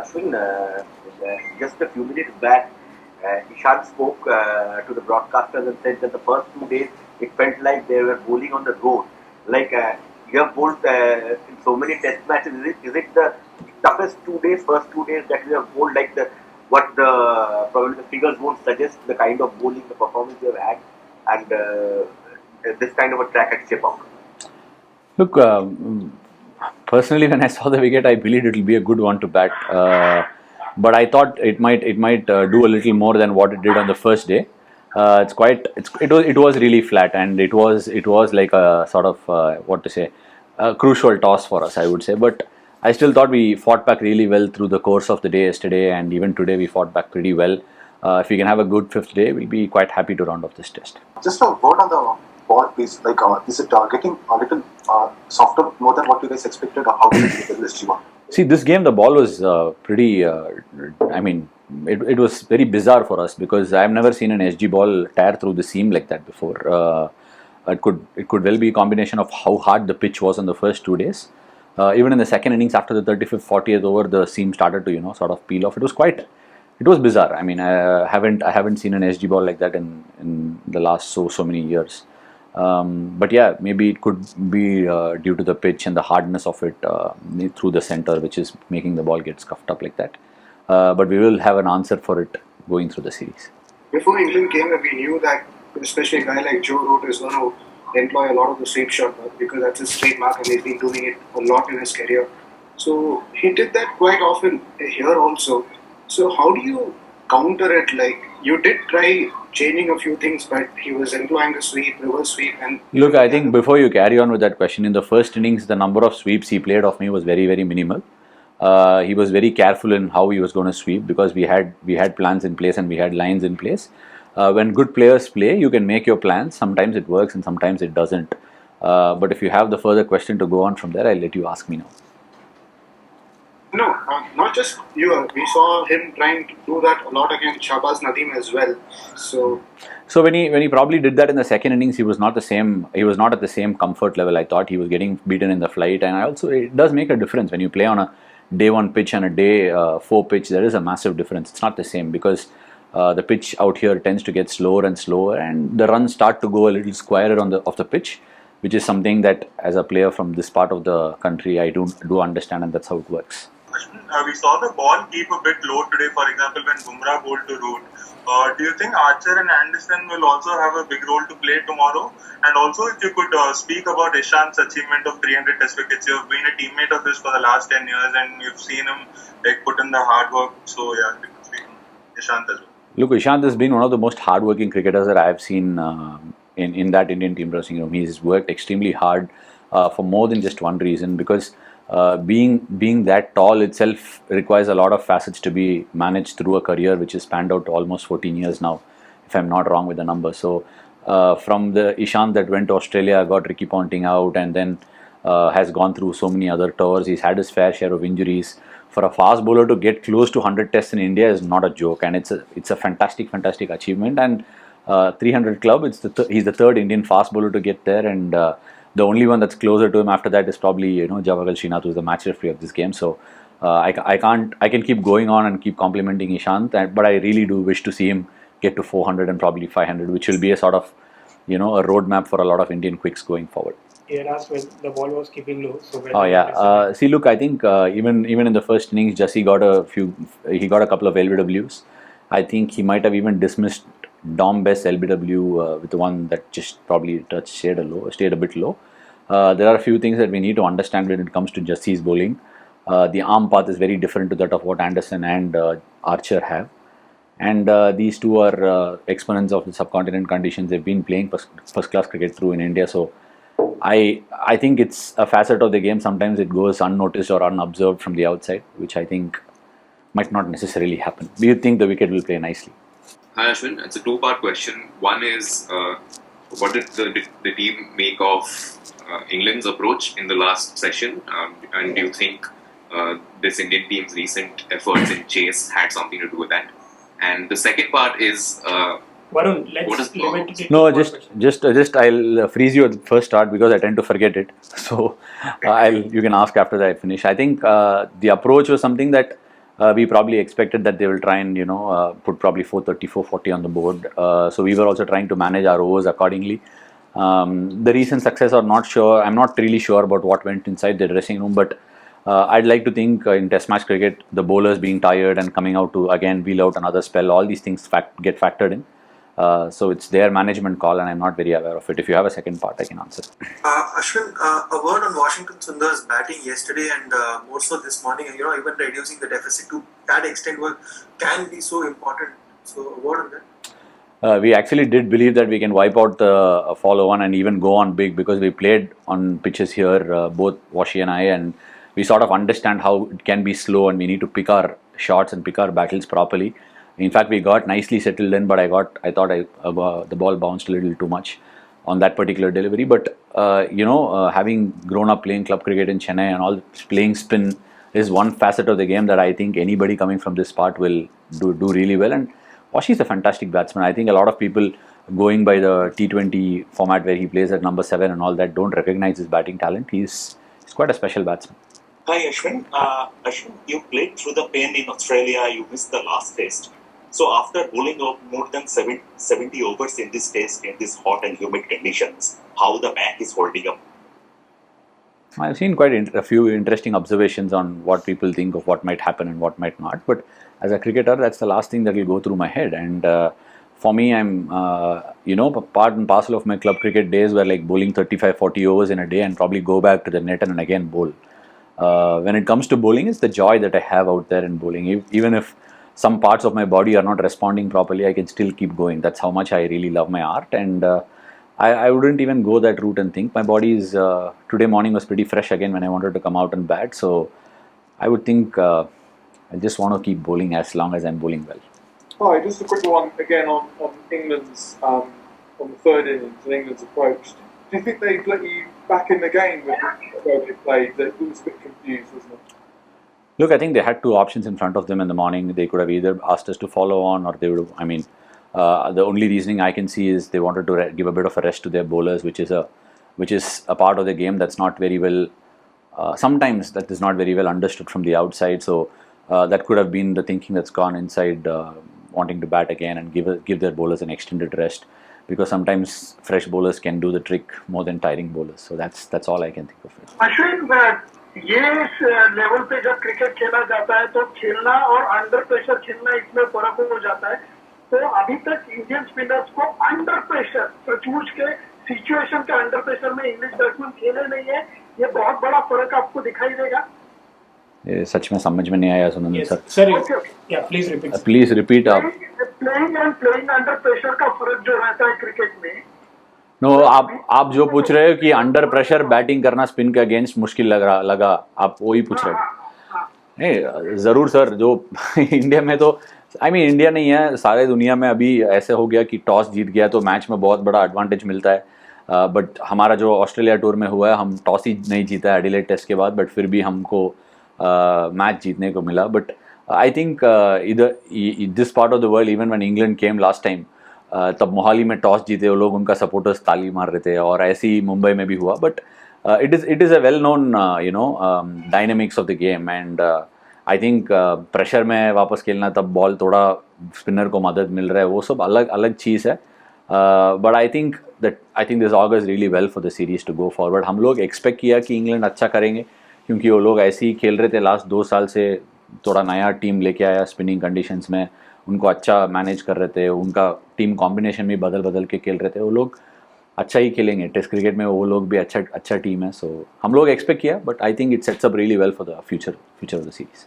Ashwin, just a few minutes back, Ishant spoke to the broadcasters and said that the first 2 days it felt like they were bowling on the road. Like you have bowled in so many test matches. Is it the toughest 2 days, first 2 days that you have bowled? Like what the probably the figures won't suggest the kind of bowling, the performance you have had, and this kind of a track at Chip Out. Look, personally, when I saw the wicket, I believed it will be a good one to bat. But I thought it might do a little more than what it did on the first day. It was really flat, and it was like a sort of what to say, a crucial toss for us, I would say. But I still thought we fought back really well through the course of the day yesterday, and even today we fought back pretty well. If we can have a good fifth day, we'll be quite happy to round off this test. Just a word on the ball, please. Like, is it getting a little softer more than what you guys expected, or how did you get this G1? See, this game, the ball was pretty. I mean, it was very bizarre for us because I've never seen an SG ball tear through the seam like that before. It could well be a combination of how hard the pitch was on the first 2 days. Even in the second innings, after the 35th, 40th over, the seam started to sort of peel off. It was bizarre. I mean, I haven't seen an SG ball like that in the last so many years. But yeah, maybe it could be due to the pitch and the hardness of it through the center, which is making the ball get scuffed up like that. But we will have an answer for it going through the series. Before England came, we knew that especially a guy like Joe Root is going to employ a lot of the sweep shot because that's his trademark and he's been doing it a lot in his career. So he did that quite often here also. So how do you counter it? Like, you did try changing a few things, but he was employing a sweep, reverse sweep, and look, I think before you carry on with that question, in the first innings, the number of sweeps he played off me was very, very minimal. He was very careful in how he was going to sweep because we had plans in place and we had lines in place. When good players play, you can make your plans. Sometimes it works and sometimes it doesn't. But if you have the further question to go on from there, I'll let you ask me now. no, not just you. We saw him trying to do that a lot against Shahbaz Nadeem as well. So when he probably did that in the second innings, he was not the same. He was not at the same comfort level. I thought he was getting beaten in the flight, and it does make a difference when you play on a day 1 pitch and a day 4 pitch. There is a massive difference. It's not the same because the pitch out here tends to get slower and slower, and the runs start to go a little squarer off the pitch, which is something that as a player from this part of the country I do understand, and that's how it works. We saw the ball keep a bit low today, for example, when Bumrah bowled to Root. Do you think Archer and Anderson will also have a big role to play tomorrow? And also, if you could speak about Ishant's achievement of 300 test wickets. You've been a teammate of his for the last 10 years and you've seen him put in the hard work. So, yeah, you could speak Ishant as well. Look, Ishant has been one of the most hardworking cricketers that I have seen in that Indian team dressing room. He's worked extremely hard for more than just one reason, because being that tall itself requires a lot of facets to be managed through a career which has spanned out to almost 14 years now, if I'm not wrong with the number. So from the Ishant that went to Australia, got Ricky Ponting out, and then has gone through so many other tours. He's had his fair share of injuries. For a fast bowler to get close to 100 tests in India is not a joke, and it's a fantastic achievement. And 300 club, he's the third Indian fast bowler to get there, and the only one that's closer to him after that is probably Javagal Srinath, who's the match referee of this game. So I can keep going on and keep complimenting Ishant, but I really do wish to see him get to 400 and probably 500, which will be a sort of a roadmap for a lot of Indian quicks going forward. Eras when the ball was keeping low. So oh yeah, see, look, I think even in the first innings, Jassi got a couple of LBWs. I think he might have even dismissed Dom Best's LBW with the one that just probably stayed a bit low. There are a few things that we need to understand when it comes to Jassi's bowling. The arm path is very different to that of what Anderson and Archer have. And these two are exponents of the subcontinent conditions. They've been playing first class cricket through in India. So I think it's a facet of the game. Sometimes it goes unnoticed or unobserved from the outside, which I think might not necessarily happen. Do you think the wicket will play nicely? Hi Ashwin, it's a two-part question. One is, what did the team make of England's approach in the last session? And do you think this Indian team's recent efforts in chase had something to do with that? And the second part is... Varun, let's limit it. No, just I'll freeze you at the first start because I tend to forget it. So you can ask after that I finish. I think the approach was something that we probably expected that they will try and put probably 430, 440 on the board. So we were also trying to manage our overs accordingly. The recent success or not sure. I'm not really sure about what went inside the dressing room, but I'd like to think in Test match cricket, the bowlers being tired and coming out to again wheel out another spell, all these things get factored in. So it's their management call, and I'm not very aware of it. If you have a second part, I can answer. Ashwin, a word on Washington Sundar's batting yesterday and more so this morning. Even reducing the deficit to that extent can be so important. So a word on that. We actually did believe that we can wipe out the follow-on and even go on big, because we played on pitches here, both Washi and I, and we sort of understand how it can be slow and we need to pick our shots and pick our battles properly. In fact, we got nicely settled in, but I thought the ball bounced a little too much on that particular delivery. But having grown up playing club cricket in Chennai and all, playing spin is one facet of the game that I think anybody coming from this part will do really well. And Washi is a fantastic batsman. I think a lot of people going by the T20 format where he plays at number 7 and all that don't recognize his batting talent. He's quite a special batsman. Hi Ashwin. Ashwin, you played through the pain in Australia. You missed the last test. So after bowling out more than 70 overs in this test in these hot and humid conditions, how the back is holding up? I've seen quite a few interesting observations on what people think of what might happen and what might not. But as a cricketer, that's the last thing that will go through my head. And for me, I'm, part and parcel of my club cricket days were like bowling 35, 40 overs in a day and probably go back to the net and again bowl. When it comes to bowling, it's the joy that I have out there in bowling. Even if some parts of my body are not responding properly, I can still keep going. That's how much I really love my art. And I wouldn't even go that route and think. My body is, today morning was pretty fresh again when I wanted to come out and bat. So I would think I just want to keep bowling as long as I'm bowling well. Hi, just a quick one again on England's, on the third innings and England's approach. Do you think they'd let you back in the game with the way they played? That was a bit confused, wasn't it? Look, I think they had two options in front of them in the morning. They could have either asked us to follow on, or they would have, the only reasoning I can see is they wanted to give a bit of a rest to their bowlers, which is a part of the game that's not very well, sometimes that is not very well understood from the outside. So that could have been the thinking that's gone inside, wanting to bat again and give their bowlers an extended rest, because sometimes fresh bowlers can do the trick more than tiring bowlers. So that's all I can think of it. Ashwin, ये level पे जब cricket खेला जाता है तो खेलना और under pressure खेलना इसमें फर्क हो जाता है. तो अभी तक इंडियन स्पिनर्स को अंडर प्रेशर सचमुच के सिचुएशन के अंडर प्रेशर में इंग्लिश बैट्समैन खेले नहीं है. ये बहुत बड़ा फर्क आपको दिखाई देगा. ये सच में समझ में नहीं आया Sunandan sir. Sir please repeat आप. प्लेइंग अंडर प्रेशर का फर्क जो रहता है क्रिकेट में. नो, आप जो पूछ रहे हो कि अंडर प्रेशर बैटिंग करना स्पिन के अगेंस्ट मुश्किल लगा आप वही पूछ रहे हो. नहीं, ज़रूर सर. जो इंडिया में तो इंडिया नहीं है, सारे दुनिया में अभी ऐसे हो गया कि टॉस जीत गया तो मैच में बहुत बड़ा एडवांटेज मिलता है. बट हमारा जो ऑस्ट्रेलिया टूर में हुआ है, हम टॉस ही नहीं जीता एडिलेड टेस्ट के बाद, बट फिर भी हमको मैच जीतने को मिला. But I think this part of the world, even when England came last time, तब मोहाली में टॉस जीते वो लोग, उनका सपोर्टर्स ताली मार रहे थे, और ऐसे ही मुंबई में भी हुआ. But it is a well known dynamics of the game. And I think pressure में वापस खेलना, तब बॉल थोड़ा स्पिनर को मदद मिल रहा है, वो सब अलग चीज़ है. But I think this augurs really well for the series to go forward. हम लोग एक्सपेक्ट किया कि इंग्लैंड अच्छा करेंगे, क्योंकि वो लोग ऐसे ही खेल रहे थे लास्ट 2 साल से. थोड़ा नया टीम लेके आया स्पिनिंग कंडीशंस में, उनको अच्छा मैनेज कर रहे थे, उनका टीम कॉम्बिनेशन भी बदल के खेल रहे थे. वो लोग अच्छा ही खेलेंगे टेस्ट क्रिकेट में, वो लोग भी अच्छा टीम है. सो हम लोग एक्सपेक्ट किया, but I think it sets up really well for the future of the series.